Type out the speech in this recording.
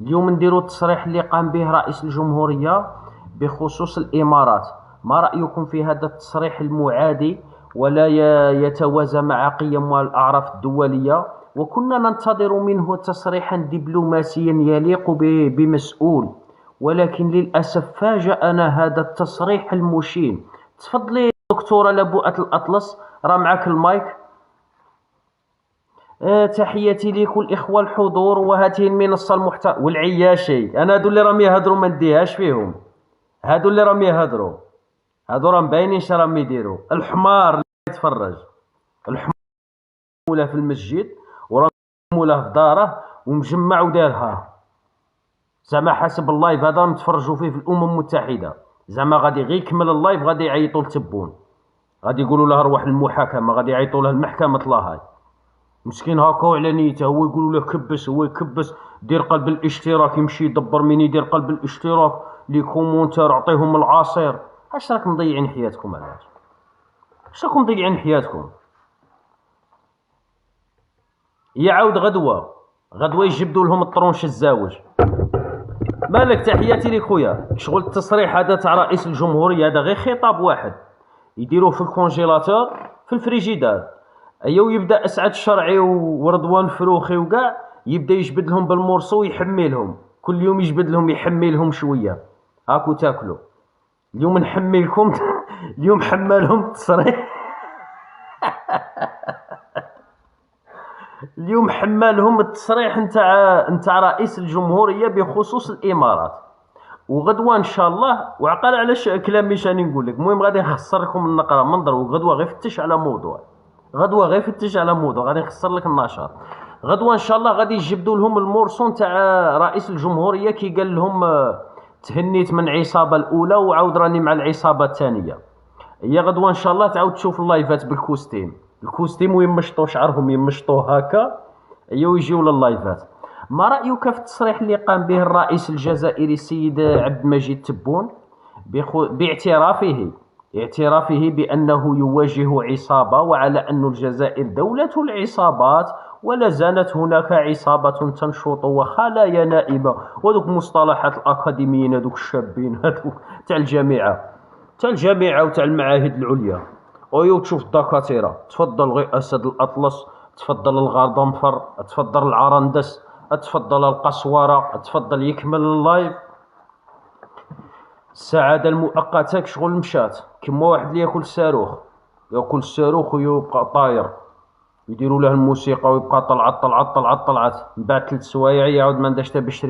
اليوم نديرو التصريح اللي قام به رئيس الجمهورية بخصوص الإمارات. ما رأيكم في هذا التصريح المعادي ولا يتوازى مع قيم والأعراف الدولية؟ وكنا ننتظر منه تصريحا دبلوماسيا يليق بمسؤول، ولكن للأسف فاجأنا هذا التصريح المشين. تفضلي دكتورة لبؤة الأطلس، راه معك المايك. تحياتي لكل الإخوة الحضور وهذه المنصة المحترمة والعياشي. أنا هادو اللي راهم يهضروا ما نديهاش فيهم، هادو اللي راهم يهضروا، هادو راهم باينين اش راهم يديروا. الحمار اللي يتفرج، الحمار موله في المسجد وراه موله في داره ومجمع ودارها، زعما حسب اللايف هذا نتفرجوا فيه في الأمم المتحدة. زعما غادي غير يكمل اللايف غادي يعيطوا لتبون، غادي يقولوا له روح المحاكمة، غادي يعيطوا له المحكمة لاهاي. مسكين هاكا وعلى نيته، هو يقولوا له كبس، هو يكبس. دير قلب الاشتراك، يمشي يدبر مين يدير قلب الاشتراك، لي كومونتير عطيهم العصير. اش راكم مضيعين حياتكم؟ علاش؟ اش راكم مضيعين حياتكم؟ يعاود غدوة، غدوة يجبدوا لهم الطرونش الزاوج. مالك؟ تحياتي لي خويا. شغل التصريح هذا تاع رئيس الجمهورية هذا غير خطاب واحد يديروه في الكونجيلاتور في الفريجيدار. ايوا يبدا اسعد الشرعي ورضوان فروخي وكاع يبدا يجبد لهم بالمورصو ويحمي لهم كل يوم، يجبد لهم يحمي لهم شويه هاكو تاكلوا. اليوم نحمي لكم اليوم حمالهم التصريح اليوم حمالهم التصريح نتاع رئيس الجمهوريه بخصوص الامارات. وغدوه ان شاء الله، وعقل علاش كلامي شاني نقول لك. المهم غادي نخسر لكم النقره منظر، وغدوه غير فتش على موضوع، غدوه غير فتش على موضوع، غادي نخسر لك النشاط. غدوه ان شاء الله غادي يجبدوا لهم المورسون تاع رئيس الجمهوريه كي قال لهم تهنيت من العصابه الاولى وعاود راني مع العصابه الثانيه. هي غدوه ان شاء الله تعاود تشوف اللايفات بالكوستيم، الكوستيم ويمشطوا شعرهم يمشطوه هكا ايوا ويجيو لللايفات. ما رايك في التصريح اللي قام به الرئيس الجزائري السيد عبد المجيد تبون باعترافه بأنه يواجه عصابة، وعلى أن الجزائر دولة العصابات ولا زالت هناك عصابة تنشط وخلايا نائمة، وذوك مصطلحات الأكاديميين هذوك الشابين هذوك تاع الجامعة وتاع المعاهد العليا. أيوا تشوف الدكاترة، تفضل غير أسد الأطلس، تفضل الغردنفر، تفضل العرندس، تفضل القصورة، تفضل يكمل اللايف. السعادة المؤقتة شغل مشات كيما واحد اللي ياكل الصاروخ، ياكل الصاروخ ويبقى طاير، يديروا له الموسيقى ويبقى طلعت طلعت طلعت طلعت، من بعد 3 سوايع يعاود ما عندهاش تا باش